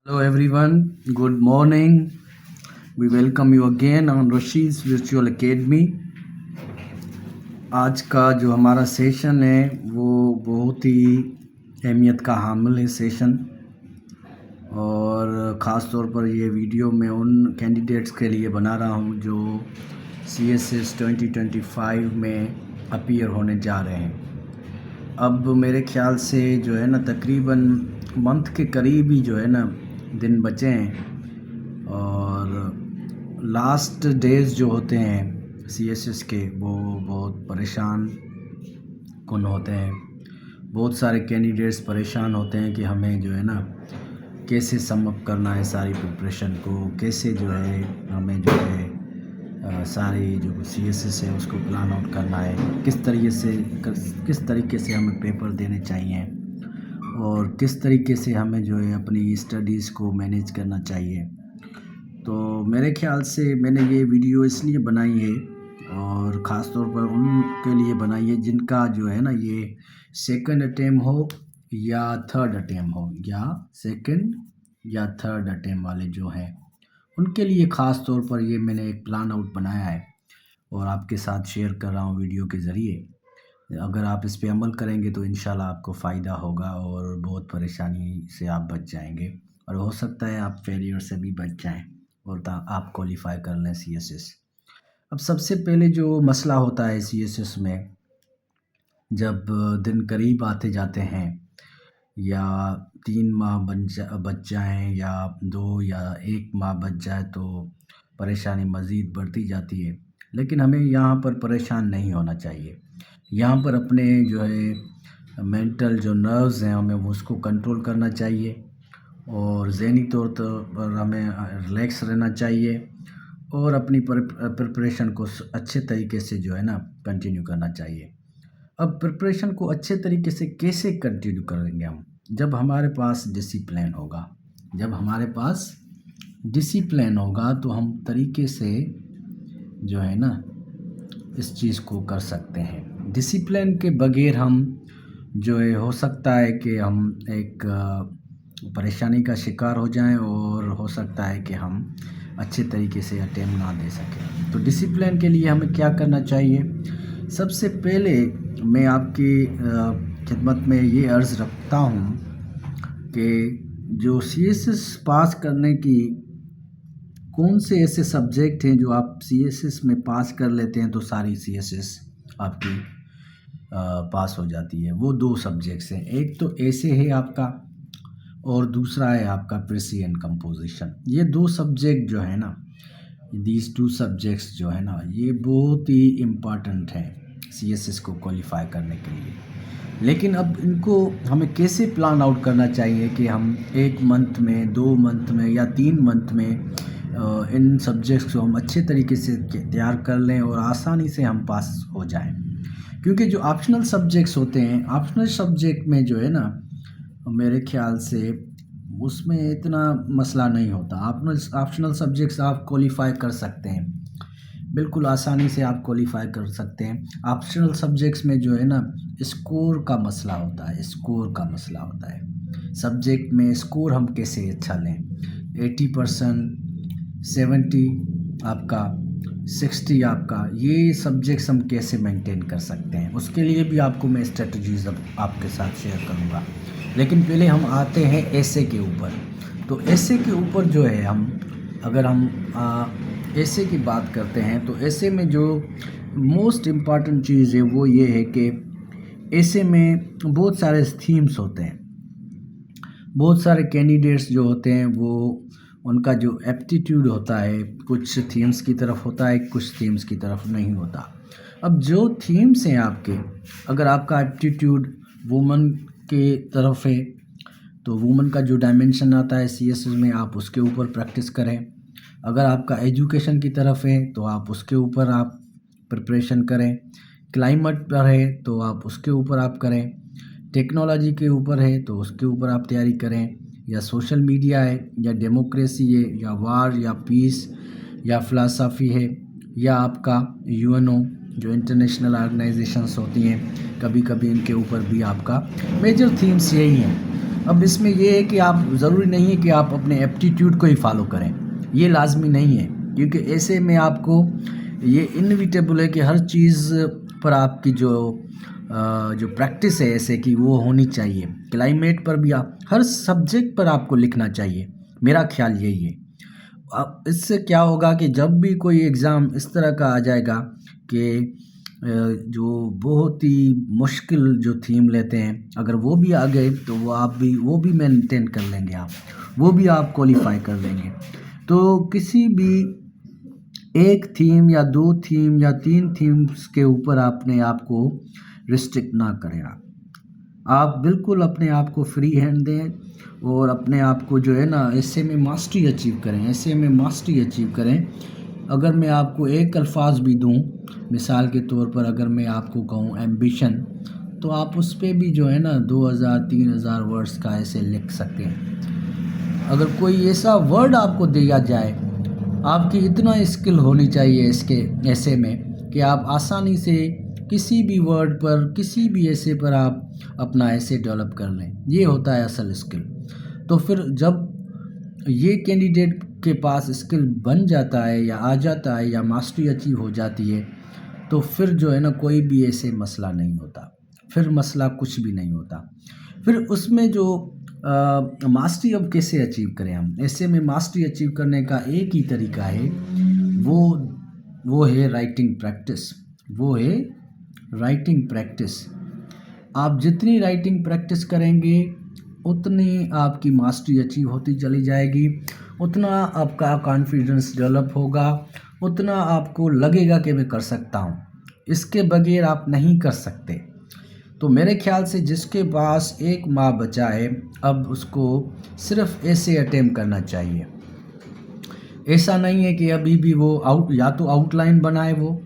Hello everyone, good morning. We welcome you again on Rashid's Virtual Academy. आज का जो हमारा सेशन है वो बहुत ही अहमियत का हामिल है सेशन, और ख़ास तौर पर ये वीडियो मैं उन कैंडिडेट्स के लिए बना रहा हूँ जो CSS 2025 में अपीयर होने जा रहे हैं। अब मेरे ख्याल से जो है ना तकरीबन मंथ के करीब ही जो है ना दिन बचे हैं, और लास्ट डेज़ जो होते हैं CSS के वो बहुत परेशान कुन होते हैं। बहुत सारे कैंडिडेट्स परेशान होते हैं कि हमें जो है ना कैसे सम अप करना है सारी प्रिपरेशन को, कैसे जो है हमें जो है सारी जो CSS है उसको प्लान आउट करना है, किस तरीके से हमें पेपर देने चाहिए और किस तरीके से हमें जो है अपनी स्टडीज़ को मैनेज करना चाहिए। तो मेरे ख्याल से मैंने ये वीडियो इसलिए बनाई है और ख़ास तौर पर उनके लिए बनाई है जिनका जो है ना ये सेकंड अटेम्प्ट हो या थर्ड अटेम्प्ट हो, या सेकंड या थर्ड अटेम्प्ट वाले जो हैं उनके लिए ख़ास तौर पर ये मैंने एक प्लान आउट बनाया है और आपके साथ शेयर कर रहा हूँ वीडियो के ज़रिए। अगर आप इस पे अमल करेंगे तो इंशाल्लाह आपको फ़ायदा होगा और बहुत परेशानी से आप बच जाएंगे, और हो सकता है आप फेलियर से भी बच जाएं और आप क्वालिफाई कर लें CSS। अब सबसे पहले जो मसला होता है CSS में, जब दिन करीब आते जाते हैं या 3 माह बच जाएँ या 2 या 1 माह बच जाए तो परेशानी मज़ीद बढ़ती जाती है। लेकिन हमें यहाँ पर परेशान नहीं होना चाहिए। यहाँ पर अपने जो है मेंटल जो नर्व्स हैं हमें उसको कंट्रोल करना चाहिए और ज़हनी तौर पर हमें रिलैक्स रहना चाहिए और अपनी प्रिपरेशन को अच्छे तरीके से जो है ना कंटिन्यू करना चाहिए। अब प्रिपरेशन को अच्छे तरीके से कैसे कंटिन्यू करेंगे हम? जब हमारे पास डिसिप्लिन होगा। जब हमारे पास डिसिप्लिन होगा तो हम तरीके से जो है ना इस चीज़ को कर सकते हैं। डिसिप्लिन के बगैर हम जो है हो सकता है कि हम एक परेशानी का शिकार हो जाएं और हो सकता है कि हम अच्छे तरीके से अटेम्प्ट ना दे सकें। तो डिसिप्लिन के लिए हमें क्या करना चाहिए? सबसे पहले मैं आपकी खिदमत में ये अर्ज़ रखता हूँ कि जो CSS पास करने की कौन से ऐसे सब्जेक्ट हैं जो आप CSS में पास कर लेते हैं तो सारी CSS आपकी पास हो जाती है। वो 2 सब्जेक्ट्स हैं, एक तो ऐसे है आपका और दूसरा है आपका प्रेसिएंट कंपोजिशन। ये 2 सब्जेक्ट जो है ना, दीज 2 सब्जेक्ट्स जो है ना ये बहुत ही इम्पॉर्टेंट हैं CSS को क्वालिफाई करने के लिए। लेकिन अब इनको हमें कैसे प्लान आउट करना चाहिए कि हम 1 मंथ में, 2 मंथ में या 3 मंथ में इन सब्जेक्ट्स को हम अच्छे तरीके से तैयार कर लें और आसानी से हम पास हो जाएं। क्योंकि जो ऑप्शनल सब्जेक्ट्स होते हैं, ऑप्शनल सब्जेक्ट में जो है ना मेरे ख्याल से उसमें इतना मसला नहीं होता। ऑप्शनल सब्जेक्ट्स आप क्वालिफाई कर सकते हैं, बिल्कुल आसानी से आप क्वालिफाई कर सकते हैं। ऑप्शनल सब्जेक्ट्स में जो है ना स्कोर का मसला होता है, स्कोर का मसला होता है। सब्जेक्ट में स्कोर हम कैसे अच्छा लें, 80%, 70 आपका, 60 आपका, ये सब्जेक्ट्स हम कैसे मेंटेन कर सकते हैं, उसके लिए भी आपको मैं स्ट्रेटजीज अब आपके साथ शेयर करूँगा। लेकिन पहले हम आते हैं ऐसे के ऊपर। तो ऐसे के ऊपर जो है अगर हम ऐसे की बात करते हैं तो ऐसे में जो मोस्ट इम्पॉर्टेंट चीज़ है वो ये है कि ऐसे में बहुत सारे थीम्स होते हैं। बहुत सारे कैंडिडेट्स जो होते हैं वो उनका जो एप्टीट्यूड होता है कुछ थीम्स की तरफ होता है, कुछ थीम्स की तरफ नहीं होता। अब जो थीम्स हैं आपके, अगर आपका एप्टीट्यूड वुमन के तरफ है तो वुमन का जो डायमेंशन आता है CSS में आप उसके ऊपर प्रैक्टिस करें। अगर आपका एजुकेशन की तरफ है तो आप उसके ऊपर आप प्रिपरेशन करें। क्लाइमेट पर है तो आप उसके ऊपर आप करें। टेक्नोलॉजी के ऊपर है तो उसके ऊपर आप तैयारी करें, या सोशल मीडिया है, या डेमोक्रेसी है, या वार, या पीस, या फ़िलासफ़ी है, या आपका UNO जो इंटरनेशनल ऑर्गेनाइजेशंस होती हैं, कभी कभी इनके ऊपर भी आपका मेजर थीम्स यही हैं। अब इसमें ये है कि आप ज़रूरी नहीं है कि आप अपने एप्टीट्यूड को ही फॉलो करें, ये लाजमी नहीं है, क्योंकि ऐसे में आपको ये इनविटेबल है कि हर चीज़ पर आपकी जो प्रैक्टिस है ऐसे की वो होनी चाहिए। क्लाइमेट पर भी आप हर सब्जेक्ट पर आपको लिखना चाहिए, मेरा ख्याल यही है। अब इससे क्या होगा कि जब भी कोई एग्ज़ाम इस तरह का आ जाएगा कि जो बहुत ही मुश्किल जो थीम लेते हैं, अगर वो भी आ गए तो वो भी मेंटेन कर लेंगे आप, वो भी आप क्वालिफाई कर लेंगे। तो किसी भी एक थीम या 2 थीम या 3 थीम्स के ऊपर अपने आप को रिस्ट्रिक्ट ना करें आप बिल्कुल अपने आप को फ्री हैंड दें और अपने आप को जो है ना ऐसे में मास्टरी अचीव करें, ऐसे में मास्टरी अचीव करें। अगर मैं आपको एक अल्फाज भी दूं, मिसाल के तौर पर अगर मैं आपको कहूं एम्बिशन, तो आप उस पे भी जो है ना 2000-3000 वर्ड्स का ऐसे लिख सकते हैं। अगर कोई ऐसा वर्ड आपको दिया जाए, आपकी इतना स्किल होनी चाहिए इसके ऐसे में कि आप आसानी से किसी भी वर्ड पर, किसी भी ऐसे पर आप अपना ऐसे डेवलप कर लें, ये होता है असल स्किल। तो फिर जब ये कैंडिडेट के पास स्किल बन जाता है या आ जाता है या मास्टरी अचीव हो जाती है, तो फिर जो है ना कोई भी ऐसे मसला नहीं होता, फिर मसला कुछ भी नहीं होता। फिर उसमें जो मास्टरी अब कैसे अचीव करें हम, ऐसे में मास्टरी अचीव करने का एक ही तरीका है, वो है राइटिंग प्रैक्टिस, वो है राइटिंग प्रैक्टिस। आप जितनी राइटिंग प्रैक्टिस करेंगे उतनी आपकी मास्टरी अचीव होती चली जाएगी, उतना आपका कॉन्फिडेंस डेवलप होगा, उतना आपको लगेगा कि मैं कर सकता हूँ। इसके बगैर आप नहीं कर सकते। तो मेरे ख्याल से जिसके पास एक माह बचा है, अब उसको सिर्फ ऐसे अटेम्प्ट करना चाहिए। ऐसा नहीं है कि अभी भी वो या तो आउटलाइन बनाए, वो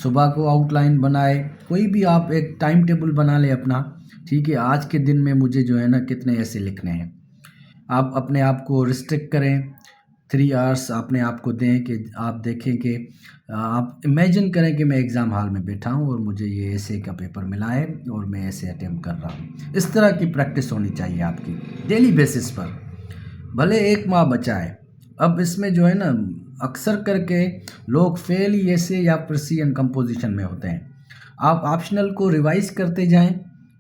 सुबह को आउटलाइन बनाए, कोई भी आप एक टाइम टेबल बना ले अपना, ठीक है, आज के दिन में मुझे जो है ना कितने ऐसे लिखने हैं। आप अपने आप को रिस्ट्रिक्ट करें, 3 आवर्स अपने आप को दें कि आप देखें कि आप इमेजिन करें कि मैं एग्ज़ाम हॉल में बैठा हूँ और मुझे ये ऐसे का पेपर मिला है और मैं ऐसे अटेम्प्ट कर रहा हूँ। इस तरह की प्रैक्टिस होनी चाहिए आपकी डेली बेसिस पर, भले एक माह बचा है। अब इसमें जो है ना अक्सर करके लोग फेल ही ऐसे या प्रिसिजन कंपोजिशन में होते हैं। आप ऑप्शनल को रिवाइज करते जाएं,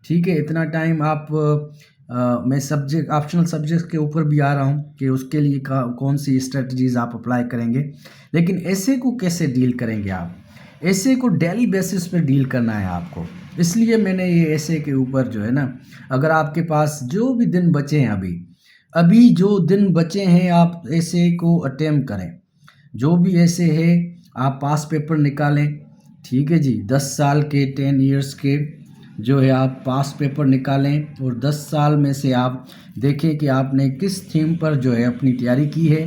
ठीक है, इतना टाइम आप मैं सब्जेक्ट ऑप्शनल सब्जेक्ट के ऊपर भी आ रहा हूँ कि उसके लिए कौन सी स्ट्रेटजीज़ आप अप्लाई करेंगे। लेकिन ऐसे को कैसे डील करेंगे आप, ऐसे को डेली बेसिस पर डील करना है आपको। इसलिए मैंने ये ऐसे के ऊपर जो है ना, अगर आपके पास जो भी दिन बचे हैं अभी जो दिन बचे हैं, आप ऐसे को अटेम्प्ट करें। जो भी ऐसे है आप पास पेपर निकालें, ठीक है जी, 10 साल के 10 इयर्स के जो है आप पास पेपर निकालें और 10 साल में से आप देखें कि आपने किस थीम पर जो है अपनी तैयारी की है,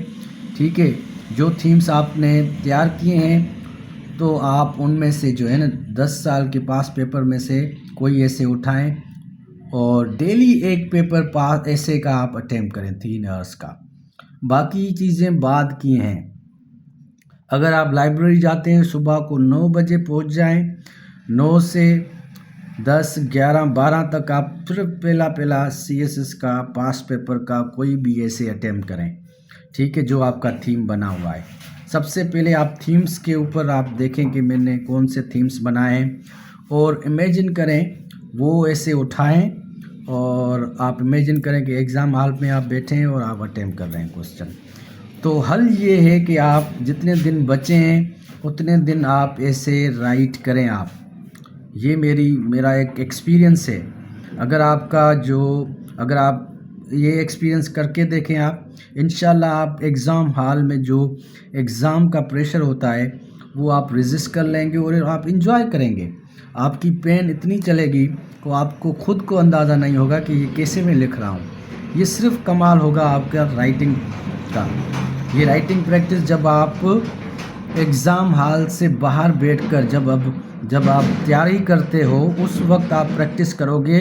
ठीक है। जो थीम्स आपने तैयार किए हैं तो आप उनमें से जो है ना 10 साल के पास पेपर में से कोई ऐसे उठाएं और डेली एक पेपर पास ऐसे का आप अटेम्प्ट करें 3 आवर्स का। बाकी चीज़ें बाद की हैं। अगर आप लाइब्रेरी जाते हैं सुबह को 9 बजे पहुंच जाएं, 9 से 10, 11, 12 तक आप सिर्फ पहला CSS का पास पेपर का कोई भी ऐसे अटेम्प्ट करें, ठीक है, जो आपका थीम बना हुआ है। सबसे पहले आप थीम्स के ऊपर आप देखें कि मैंने कौन से थीम्स बनाए हैं और इमेजिन करें, वो ऐसे उठाएं और आप इमेजिन करें कि एग्ज़ाम हॉल में आप बैठे हैं और आप अटेम्प्ट कर रहे हैं क्वेश्चन। तो हल ये है कि आप जितने दिन बचे हैं उतने दिन आप ऐसे राइट करें आप। ये मेरा एक एक्सपीरियंस है। अगर आप ये एक्सपीरियंस करके देखें आप, इंशाल्लाह आप एग्ज़ाम हॉल में जो एग्ज़ाम का प्रेशर होता है वो आप रेजिस्ट कर लेंगे और आप इंजॉय करेंगे। आपकी पेन इतनी चलेगी तो आपको खुद को अंदाज़ा नहीं होगा कि ये कैसे मैं लिख रहा हूँ। ये सिर्फ कमाल होगा आपका राइटिंग का। ये राइटिंग प्रैक्टिस जब आप एग्ज़ाम हॉल से बाहर बैठकर जब आप तैयारी करते हो उस वक्त आप प्रैक्टिस करोगे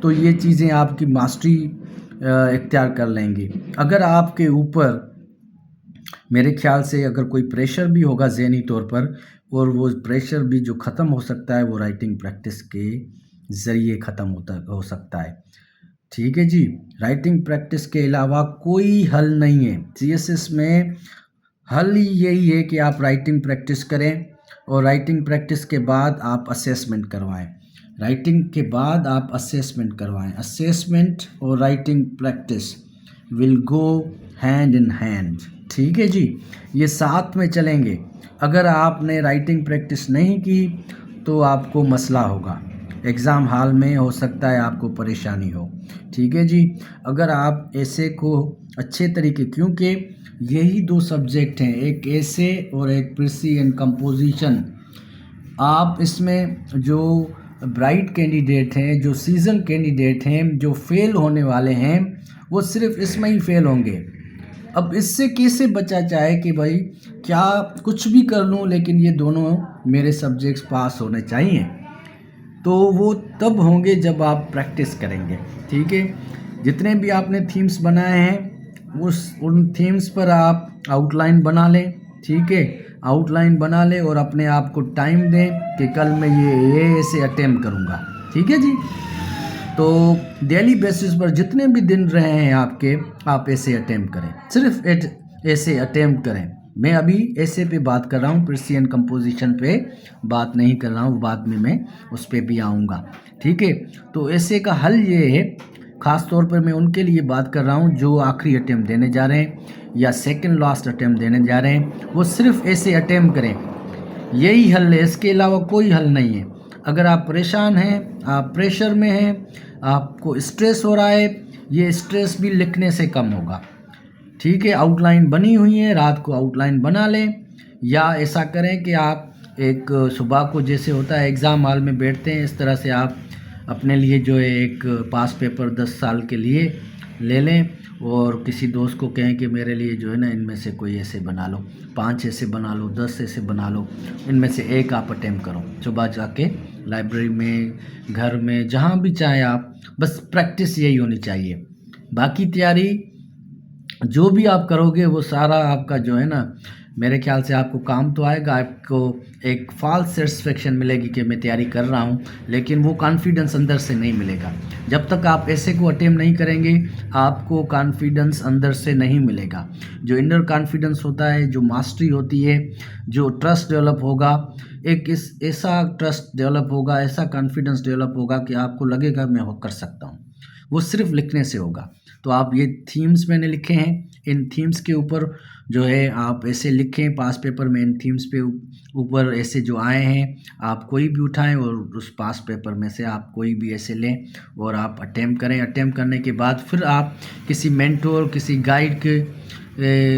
तो ये चीज़ें आपकी मास्टरी इख्तियार कर लेंगी। अगर आपके ऊपर मेरे ख्याल से अगर कोई प्रेशर भी होगा ज़हनी तौर पर, और वो प्रेशर भी जो ख़त्म हो सकता है वो राइटिंग प्रैक्टिस के ज़रिए ख़त्म हो सकता है। ठीक है जी। राइटिंग प्रैक्टिस के अलावा कोई हल नहीं है। सीएसएस में हल ही यही है कि आप राइटिंग प्रैक्टिस करें और राइटिंग प्रैक्टिस के बाद आप असेसमेंट करवाएं। राइटिंग के बाद आप असेसमेंट करवाएं। असेसमेंट और writing practice will go hand in hand. ठीक है जी, ये साथ में चलेंगे। अगर आपने राइटिंग प्रैक्टिस नहीं की तो आपको मसला होगा, एग्ज़ाम हॉल में हो सकता है आपको परेशानी हो। ठीक है जी, अगर आप ऐसे को अच्छे तरीके, क्योंकि यही दो सब्जेक्ट हैं, एक ऐसे और एक प्रिसी एंड कंपोजिशन। आप इसमें जो ब्राइट कैंडिडेट हैं, जो सीजन कैंडिडेट हैं, जो फेल होने वाले हैं, वो सिर्फ इसमें ही फेल होंगे। अब इससे कैसे बचा जाए कि भाई क्या कुछ भी कर लूँ लेकिन ये दोनों मेरे सब्जेक्ट्स पास होने चाहिए, तो वो तब होंगे जब आप प्रैक्टिस करेंगे। ठीक है, जितने भी आपने थीम्स बनाए हैं उन थीम्स पर आप आउटलाइन बना लें। ठीक है, आउटलाइन बना लें और अपने आप को टाइम दें कि कल मैं ये ऐसे अटेम्प्ट करूँगा। ठीक है जी, तो डेली बेसिस पर जितने भी दिन रहे हैं आपके, आप ऐसे अटेम्प्ट करें, सिर्फ ऐसे अटेम्प्ट करें। मैं अभी ऐसे पे बात कर रहा हूँ, पर्सियन कंपोजिशन पे बात नहीं कर रहा हूँ, बाद में मैं उस पर भी आऊँगा। ठीक है, तो ऐसे का हल ये है, ख़ास तौर पर मैं उनके लिए बात कर रहा हूँ जो आखिरी अटेम्प्ट देने जा रहे हैं या सेकंड लास्ट अटेम्प्ट देने जा रहे हैं, वो सिर्फ ऐसे अटेम्प्ट करें। यही हल है, इसके अलावा कोई हल नहीं है। अगर आप परेशान हैं, आप प्रेशर में हैं, आपको स्ट्रेस हो रहा है, ये स्ट्रेस भी लिखने से कम होगा। ठीक है, आउटलाइन बनी हुई है, रात को आउटलाइन बना लें, या ऐसा करें कि आप एक सुबह को जैसे होता है एग्ज़ाम हॉल में बैठते हैं, इस तरह से आप अपने लिए जो है एक पास पेपर 10 साल के लिए ले लें और किसी दोस्त को कहें कि मेरे लिए जो है ना इनमें से कोई ऐसे बना लो, 5 ऐसे बना लो, 10 ऐसे बना लो, इनमें से एक आप अटेम्प्ट करो। सुबह जाके लाइब्रेरी में, घर में, जहाँ भी चाहें आप, बस प्रैक्टिस यही होनी चाहिए। बाकी तैयारी जो भी आप करोगे वो सारा आपका जो है ना, मेरे ख्याल से आपको काम तो आएगा। आपको एक फॉल्स सेटिस्फेक्शन मिलेगी कि मैं तैयारी कर रहा हूँ, लेकिन वो कॉन्फिडेंस अंदर से नहीं मिलेगा। जब तक आप ऐसे को अटेम्प्ट नहीं करेंगे, आपको कॉन्फिडेंस अंदर से नहीं मिलेगा। जो इनर कॉन्फिडेंस होता है, जो मास्टरी होती है, जो ट्रस्ट डेवलप होगा, एक ऐसा ट्रस्ट डेवलप होगा, ऐसा कॉन्फिडेंस डेवलप होगा कि आपको लगेगा मैं वो कर सकता हूँ, वो सिर्फ लिखने से होगा। तो आप ये थीम्स मैंने लिखे हैं, इन थीम्स के ऊपर जो है आप ऐसे लिखें पास पेपर में, इन थीम्स पे ऊपर ऐसे जो आए हैं आप कोई भी उठाएं और उस पास पेपर में से आप कोई भी ऐसे लें और आप अटेम्प्ट करें। अटेम्प्ट करने के बाद फिर आप किसी मेंटोर, किसी गाइड के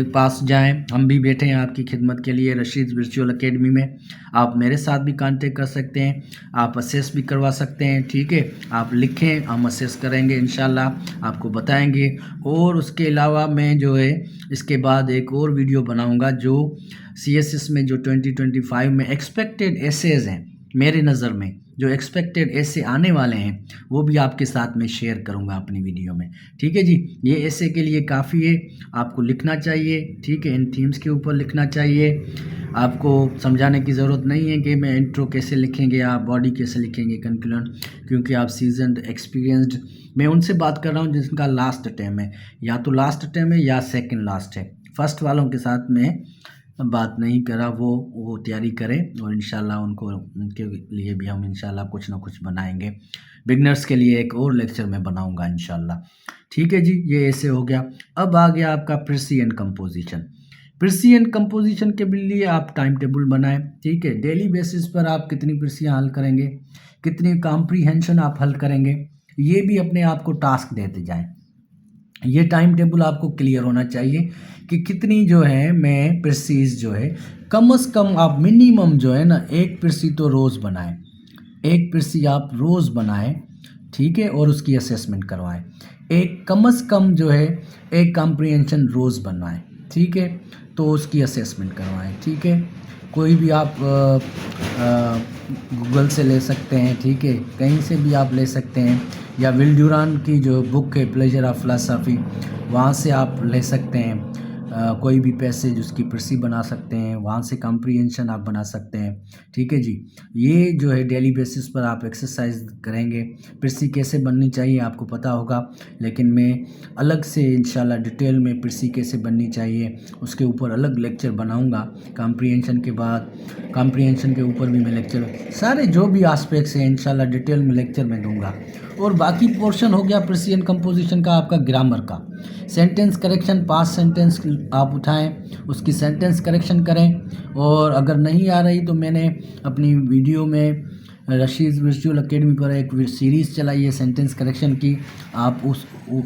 पास जाएं। हम भी बैठे हैं आपकी खिदमत के लिए रशीद वर्चुअल एकेडमी में। आप मेरे साथ भी कांटेक्ट कर सकते हैं, आप असेस भी करवा सकते हैं। ठीक है, आप लिखें, हम असेस करेंगे, इंशाल्लाह आपको बताएंगे। और उसके अलावा मैं जो है इसके बाद एक और वीडियो बनाऊंगा जो सीएसएस में जो 2025 में एक्सपेक्टेड एसेज हैं, मेरी नज़र में जो एक्सपेक्टेड ऐसे आने वाले हैं, वो भी आपके साथ में शेयर करूंगा अपनी वीडियो में। ठीक है जी, ये ऐसे के लिए काफ़ी है, आपको लिखना चाहिए। ठीक है, इन थीम्स के ऊपर लिखना चाहिए। आपको समझाने की ज़रूरत नहीं है कि मैं इंट्रो कैसे लिखेंगे, आप बॉडी कैसे लिखेंगे, कंक्लूजन, क्योंकि आप सीजनड, एक्सपीरियंस्ड, मैं उनसे बात कर रहा हूँ जिनका लास्ट अटेम्प्ट है, या तो लास्ट अटेम्प्ट है या सेकेंड लास्ट है। फर्स्ट वालों के साथ में बात नहीं करा, वो तैयारी करें और इंशाल्लाह उनके लिए भी हम इंशाल्लाह कुछ ना कुछ बनाएंगे। बिगनर्स के लिए एक और लेक्चर मैं बनाऊंगा इंशाल्लाह। ठीक है जी, ये ऐसे हो गया। अब आ गया आपका पर्सियन कंपोजिशन। पर्सियन कंपोजिशन के लिए आप टाइम टेबल बनाएं। ठीक है, डेली बेसिस पर आप कितनी पर्सियाँ हल करेंगे, कितनी कॉम्प्रीहेंशन आप हल करेंगे, ये भी अपने आप को टास्क देते जाएं। ये टाइम टेबल आपको क्लियर होना चाहिए कि कितनी जो है मैं पर्सीज जो है, कम से कम आप मिनिमम जो है ना एक पर्सी तो रोज़ बनाएं, एक पर्सी आप रोज़ बनाएं। ठीक है, और उसकी असेसमेंट करवाएं। एक कम से कम जो है एक कॉम्प्रीहेंशन रोज़ बनाएं। ठीक है, तो उसकी असेसमेंट करवाएं। ठीक है, कोई भी आप गूगल से ले सकते हैं। ठीक है, कहीं से भी आप ले सकते हैं, या विल ड्यूरान की जो बुक है प्लेजर ऑफ फिलॉसफी, वहाँ से आप ले सकते हैं। कोई भी पैसेज उसकी प्रसी बना सकते हैं, वहाँ से कॉम्प्रिहेंशन आप बना सकते हैं। ठीक है जी, ये जो है डेली बेसिस पर आप एक्सरसाइज करेंगे। प्रसी कैसे बननी चाहिए आपको पता होगा, लेकिन मैं अलग से इंशाल्लाह डिटेल में प्रसी कैसे बननी चाहिए उसके ऊपर अलग लेक्चर बनाऊंगा। कॉम्प्रिहेंशन के बाद कॉम्प्रिहेंशन के ऊपर भी मैं लेक्चर, सारे जो भी एस्पेक्ट्स हैं इंशाल्लाह डिटेल में लेक्चर में दूंगा। और बाकी पोर्शन हो गया प्रेसिजन कंपोजिशन का, आपका ग्रामर का, सेंटेंस करेक्शन, पास्ट सेंटेंस आप उठाएं, उसकी सेंटेंस करेक्शन करें। और अगर नहीं आ रही तो मैंने अपनी वीडियो में रशीद वर्चुअल एकेडमी पर एक सीरीज़ चलाई है सेंटेंस करेक्शन की, आप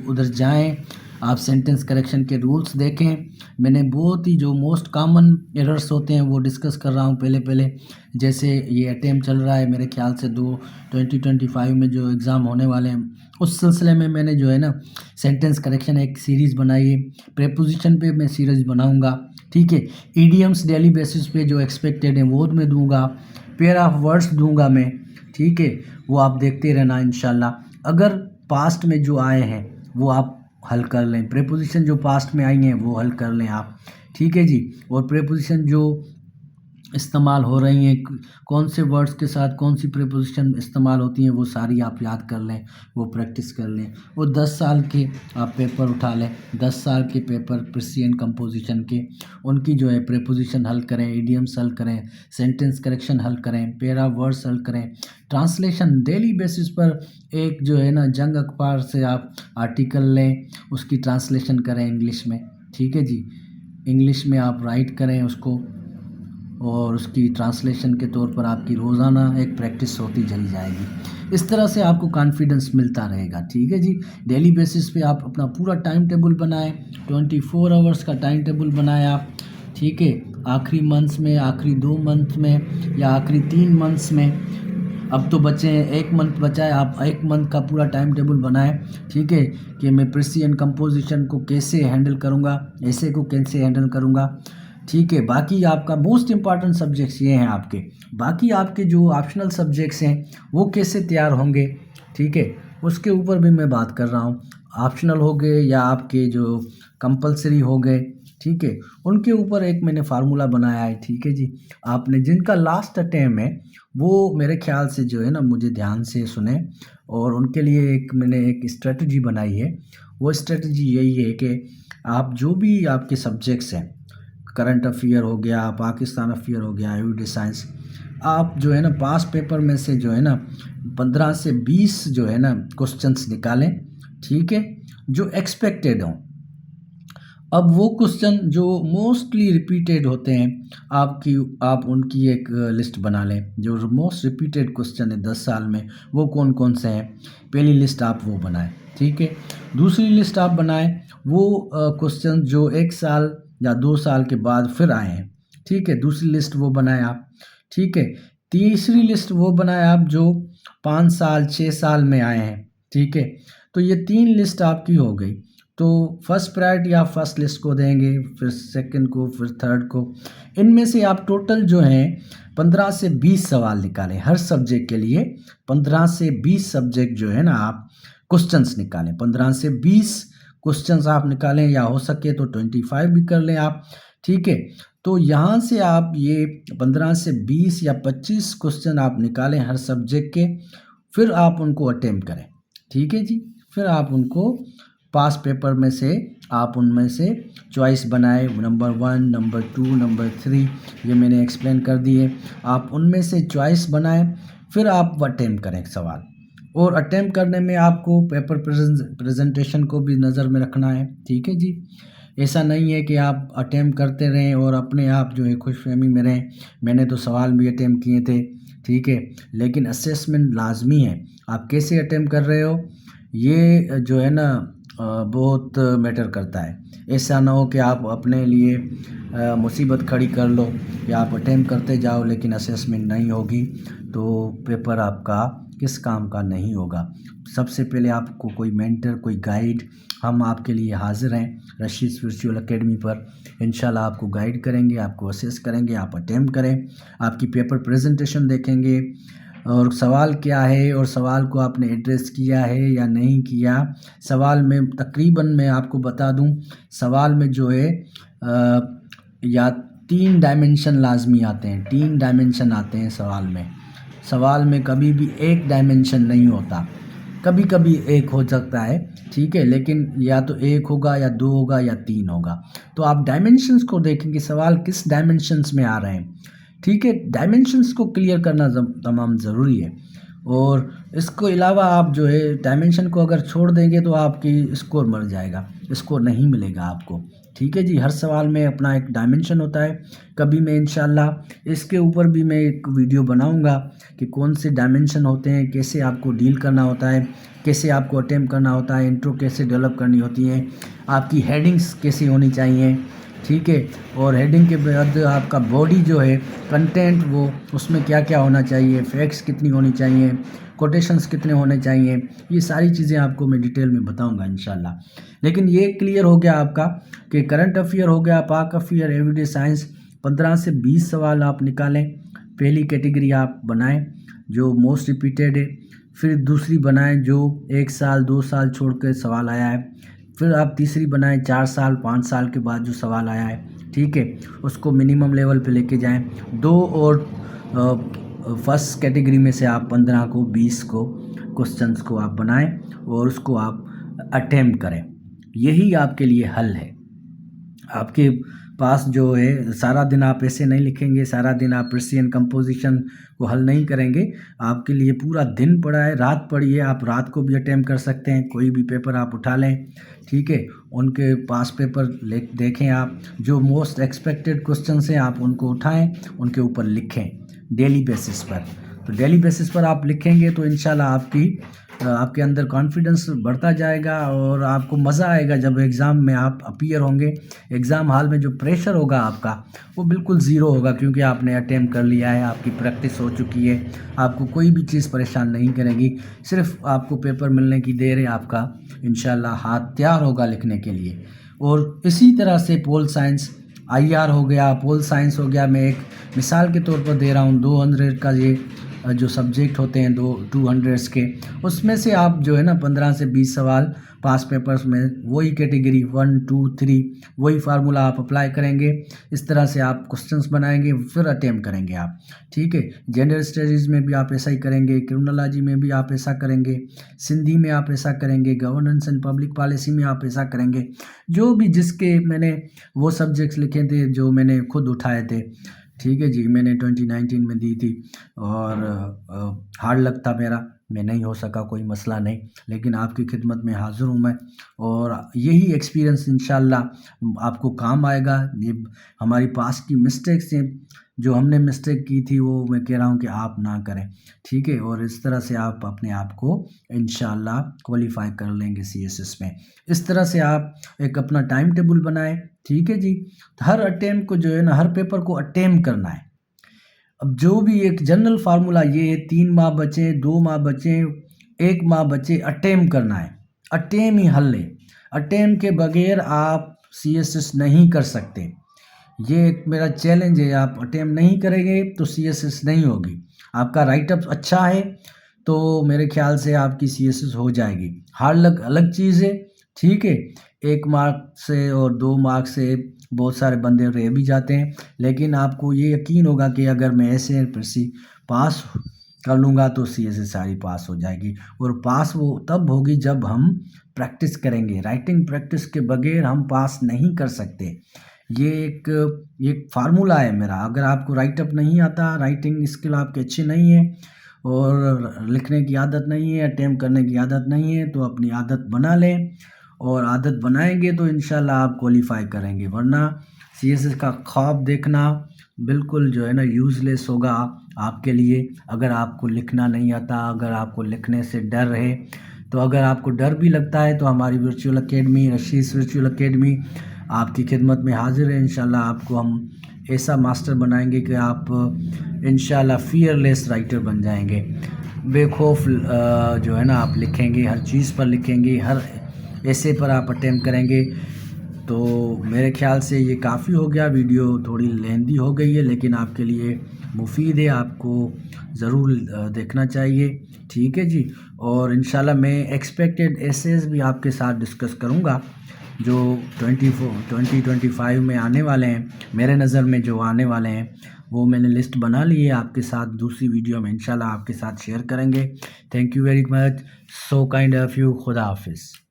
उधर जाएं, आप सेंटेंस करेक्शन के रूल्स देखें। मैंने बहुत ही जो मोस्ट कॉमन एरर्स होते हैं वो डिस्कस कर रहा हूँ पहले। जैसे ये अटेम्प्ट चल रहा है मेरे ख्याल से 2025 में जो एग्ज़ाम होने वाले हैं, उस सिलसिले में मैंने जो है ना सेंटेंस करेक्शन एक सीरीज़ बनाई है। प्रेपोजिशन पे मैं सीरीज़ बनाऊंगा। ठीक है, ईडियम्स डेली बेसिस पे जो एक्सपेक्टेड है वो मैं दूंगा, पेयर ऑफ वर्ड्स दूंगा मैं। ठीक है, वो आप देखते रहना इंशाल्लाह। अगर पास्ट में जो आए हैं वो आप हल कर लें, प्रेपोजिशन जो पास्ट में आई हैं वो हल कर लें आप। ठीक है जी, और प्रेपोजिशन जो इस्तेमाल हो रही हैं, कौन से वर्ड्स के साथ कौन सी प्रेपोजिशन इस्तेमाल होती हैं वो सारी आप याद कर लें, वो प्रैक्टिस कर लें। और 10 साल के आप पेपर उठा लें, 10 साल के पेपर प्रेसिजन कंपोजिशन के, उनकी जो है प्रेपोजिशन हल करें, इडियम्स हल करें, सेंटेंस करेक्शन हल करें, पेयर ऑफ वर्ड्स हल करें, ट्रांसलेशन डेली बेसिस पर एक जो है ना जंग अखबार से आप आर्टिकल लें, उसकी ट्रांसलेशन करें इंग्लिश में। ठीक है जी, इंग्लिश में आप राइट करें उसको, और उसकी ट्रांसलेशन के तौर पर आपकी रोज़ाना एक प्रैक्टिस होती चली जाएगी। इस तरह से आपको कॉन्फिडेंस मिलता रहेगा। ठीक है जी, डेली बेसिस पे आप अपना पूरा टाइम टेबल बनाएं, 24 आवर्स का टाइम टेबल बनाएं आप। ठीक है, आखिरी मंथ्स में, आखिरी 2 मंथ में या आखिरी 3 मंथ्स में, अब तो बचे हैं 1 मंथ बचा है, आप 1 मंथ का पूरा टाइम टेबल बनाएं। ठीक है, कि मैं प्रेसिजन कंपोजिशन को कैसे हैंडल करूँगा, ऐसे को कैसे हैंडल करूँगा। ठीक है, बाकी आपका मोस्ट इम्पॉर्टेंट सब्जेक्ट्स ये हैं आपके, बाकी आपके जो ऑप्शनल सब्जेक्ट्स हैं वो कैसे तैयार होंगे। ठीक है, उसके ऊपर भी मैं बात कर रहा हूँ। ऑप्शनल हो गए या आपके जो कंपलसरी हो गए, ठीक है, उनके ऊपर एक मैंने फार्मूला बनाया है। ठीक है जी, आपने जिनका लास्ट अटेम्प्ट है वो मेरे ख्याल से जो है ना मुझे ध्यान से सुने, और उनके लिए एक मैंने एक स्ट्रेटजी बनाई है। वो स्ट्रेटजी यही है कि आप जो भी आपके सब्जेक्ट्स हैं, करंट अफेयर हो गया, पाकिस्तान अफेयर हो गया, एवरीडे साइंस, आप जो है ना पास पेपर में से जो है ना 15 से 20 जो है ना क्वेश्चंस निकालें। ठीक है, जो एक्सपेक्टेड हों। अब वो क्वेश्चन जो मोस्टली रिपीटेड होते हैं आप उनकी एक लिस्ट बना लें, जो मोस्ट रिपीटेड क्वेश्चन है 10 साल में वो कौन कौन से हैं, पहली लिस्ट आप वो बनाएं। ठीक है, दूसरी लिस्ट आप बनाएं वो क्वेश्चन जो 1 साल या 2 साल के बाद फिर आए हैं। ठीक है, दूसरी लिस्ट वो बनाएं आप। ठीक है, तीसरी लिस्ट वो बनाएं आप जो 5 साल 6 साल में आए हैं। ठीक है, तो ये 3 लिस्ट आपकी हो गई। तो फर्स्ट प्रायोरिटी आप फर्स्ट लिस्ट को देंगे, फिर सेकंड को, फिर थर्ड को। इनमें से आप टोटल जो हैं 15 से 20 सवाल निकालें हर सब्जेक्ट के लिए। 15 से 20 सब्जेक्ट जो है ना आप क्वेश्चंस निकालें, 15 से 20 क्वेश्चंस आप निकालें, या हो सके तो 25 भी कर लें आप। ठीक है, तो यहाँ से आप ये 15 से 20 या 25 क्वेश्चन आप निकालें हर सब्जेक्ट के, फिर आप उनको अटेम्प्ट करें। ठीक है जी, फिर आप उनको पास पेपर में से आप उनमें से चॉइस बनाए, नंबर 1, नंबर 2, नंबर 3, ये मैंने एक्सप्लेन कर दिए। आप उनमें से चॉइस बनाएं, फिर आप अटेम्प्ट करें सवाल। और अटेम्प्ट करने में आपको पेपर प्रेजेंटेशन को भी नज़र में रखना है। ठीक है जी, ऐसा नहीं है कि आप अटेम्प्ट करते रहें और अपने आप जो है खुशफहमी में रहें। मैंने तो सवाल भी अटेम्प्ट किए थे। ठीक है, लेकिन असेसमेंट लाजमी है। आप कैसे अटेम्प्ट कर रहे हो ये जो है ना बहुत मैटर करता है। ऐसा ना हो कि आप अपने लिए मुसीबत खड़ी कर लो, या आप अटेम्प्ट करते जाओ लेकिन असेसमेंट नहीं होगी तो पेपर आपका किस काम का नहीं होगा। सबसे पहले आपको कोई मेंटर, कोई गाइड, हम आपके लिए हाजिर हैं रशीद वर्चुअल एकेडमी पर। इंशाल्लाह आपको गाइड करेंगे, आपको असेस करेंगे, आप अटेम्प्ट करें, आपकी पेपर प्रेजेंटेशन देखेंगे, और सवाल क्या है और सवाल को आपने एड्रेस किया है या नहीं किया। सवाल में तकरीबन मैं आपको बता दूं, सवाल में जो है या 3 डायमेंशन लाजमी आते हैं, 3 डायमेंशन आते हैं सवाल में। सवाल में कभी भी एक डायमेंशन नहीं होता, कभी कभी एक हो सकता है, ठीक है, लेकिन या तो एक होगा या 2 होगा या 3 होगा। तो आप डायमेंशंस को देखेंगे सवाल किस डायमेंशंस में आ रहे हैं, ठीक है। डायमेंशंस को क्लियर करना तमाम ज़रूरी है। और इसको अलावा आप जो है डायमेंशन को अगर छोड़ देंगे तो आपकी स्कोर मर जाएगा, स्कोर नहीं मिलेगा आपको, ठीक है जी। हर सवाल में अपना एक डायमेंशन होता है। कभी मैं इंशाल्लाह इसके ऊपर भी मैं एक वीडियो बनाऊंगा कि कौन से डायमेंशन होते हैं, कैसे आपको डील करना होता है, कैसे आपको अटेम्प्ट करना होता है, इंट्रो कैसे डेवलप करनी होती है, आपकी हेडिंग्स कैसी होनी चाहिए, ठीक है। और हेडिंग के बाद आपका बॉडी जो है कंटेंट, वो उसमें क्या क्या होना चाहिए, फैक्ट्स कितनी होनी चाहिए, कोटेशंस कितने होने चाहिए, ये सारी चीज़ें आपको मैं डिटेल में बताऊंगा इंशाल्लाह। लेकिन ये क्लियर हो गया आपका कि करंट अफेयर हो गया, पाक अफेयर, एवरीडे साइंस, 15 से 20 सवाल आप निकालें। पहली कैटेगरी आप बनाएं जो मोस्ट रिपीटेड है, फिर दूसरी बनाएं जो 1 साल 2 साल छोड़ कर सवाल आया है, फिर आप तीसरी बनाएं 4 साल 5 साल के बाद जो सवाल आया है, ठीक है, उसको मिनिमम लेवल पे लेके जाएं। 2 और फर्स्ट कैटेगरी में से आप 15 को 20 को क्वेश्चंस को आप बनाएं और उसको आप अटेम्प्ट करें। यही आपके लिए हल है। आपके पास जो है सारा दिन आप ऐसे नहीं लिखेंगे, सारा दिन आप पर्सियन कंपोजिशन को हल नहीं करेंगे, आपके लिए पूरा दिन पड़ा है, रात पड़ी है, आप रात को भी अटेम्प्ट कर सकते हैं। कोई भी पेपर आप उठा लें, ठीक है, उनके पास पेपर देखें आप, जो मोस्ट एक्सपेक्टेड क्वेश्चन हैं आप उनको उठाएं, उनके ऊपर लिखें डेली बेसिस पर। तो डेली बेसिस पर आप लिखेंगे तो इंशाल्लाह आपके अंदर कॉन्फिडेंस बढ़ता जाएगा और आपको मज़ा आएगा जब एग्ज़ाम में आप अपीयर होंगे। एग्ज़ाम हॉल में जो प्रेशर होगा आपका वो बिल्कुल ज़ीरो होगा, क्योंकि आपने अटेम्प्ट कर लिया है, आपकी प्रैक्टिस हो चुकी है, आपको कोई भी चीज़ परेशान नहीं करेगी। सिर्फ आपको पेपर मिलने की देर है, आपका इंशाल्लाह हाथ तैयार होगा लिखने के लिए। और इसी तरह से पोल साइंस, IR हो गया, पोल साइंस हो गया, मैं एक मिसाल के तौर पर दे रहा हूँ, 200 का ये जो सब्जेक्ट होते हैं 200 के, उसमें से आप जो है ना 15 से 20 सवाल पास पेपर्स में वही कैटेगरी 1 2 3 वही फार्मूला आप अप्लाई करेंगे। इस तरह से आप क्वेश्चंस बनाएंगे, फिर अटेम्प्ट करेंगे आप, ठीक है। जनरल स्टडीज़ में भी आप ऐसा ही करेंगे, क्रिमिनोलॉजी में भी आप ऐसा करेंगे, सिंधी में आप ऐसा करेंगे, गवर्नेंस एंड पब्लिक पॉलिसी में आप ऐसा करेंगे। जो भी जिसके मैंने वो सब्जेक्ट्स लिखे थे जो मैंने खुद उठाए थे, ठीक है जी, मैंने 2019 में दी थी और हार्ड लक था मेरा, मैं नहीं हो सका, कोई मसला नहीं, लेकिन आपकी खिदमत में हाज़िर हूँ मैं। और यही एक्सपीरियंस इंशाल्लाह आपको काम आएगा। ये हमारी पास की मिस्टेक्स हैं, जो हमने मिस्टेक की थी वो मैं कह रहा हूँ कि आप ना करें, ठीक है। और इस तरह से आप अपने आप को इंशाल्लाह क्वालिफाई कर लेंगे CSS में। इस तरह से आप एक अपना टाइम टेबल बनाएं, ठीक है जी। हर अटेम्प्ट को जो है ना, हर पेपर को अटेम्प्ट करना है। अब जो भी एक जनरल फार्मूला ये है, 3 माह बचे, 2 माह बचे, 1 माह बचे, अटेम्प्ट करना है, अटेम्प्ट ही हल है। अटेम्प्ट के बगैर आप CSS नहीं कर सकते, ये एक मेरा चैलेंज है। आप अटेम्प्ट नहीं करेंगे तो CSS नहीं होगी। आपका राइटअप अच्छा है तो मेरे ख्याल से आपकी CSS हो जाएगी। हार्ड लक अलग चीज़ है, ठीक है। 1 मार्क से और 2 मार्क से बहुत सारे बंदे रह भी जाते हैं, लेकिन आपको ये यकीन होगा कि अगर मैं ऐसे पास कर लूँगा तो CSS सारी पास हो जाएगी। और पास वो तब होगी जब हम प्रैक्टिस करेंगे। राइटिंग प्रैक्टिस के बगैर हम पास नहीं कर सकते। ये एक फार्मूला है मेरा। अगर आपको राइटअप नहीं आता, राइटिंग स्किल आपके अच्छे नहीं है और लिखने की आदत नहीं है, अटेम्प्ट करने की आदत नहीं है, तो अपनी आदत बना लें। और आदत बनाएंगे तो इंशाल्लाह आप क्वालिफाई करेंगे, वरना CSS का ख्वाब देखना बिल्कुल जो है ना यूज़लेस होगा आपके लिए। अगर आपको लिखना नहीं आता, अगर आपको लिखने से डर है, तो अगर आपको डर भी लगता है तो हमारी virtual academy, Rashid virtual academy आपकी खिदमत में हाजिर है। इंशाल्लाह आपको हम ऐसा मास्टर बनाएंगे कि आप इंशाल्लाह फियरलेस राइटर बन जाएंगे। बेखौफ जो है ना आप लिखेंगे, हर चीज़ पर लिखेंगे, हर ऐसे पर आप अटेम्प्ट करेंगे। तो मेरे ख्याल से ये काफ़ी हो गया, वीडियो थोड़ी लेंदी हो गई है, लेकिन आपके लिए मुफीद है, आपको ज़रूर देखना चाहिए। ठीक है जी। और इंशाल्लाह मैं एक्सपेक्टेड एसेस भी आपके साथ डिस्कस करूँगा जो 2025 में आने वाले हैं, मेरे नज़र में जो आने वाले हैं वो मैंने लिस्ट बना ली है, आपके साथ दूसरी वीडियो में इंशाल्लाह आपके साथ शेयर करेंगे। Thank you very much, so kind of you. खुदा हाफिज़।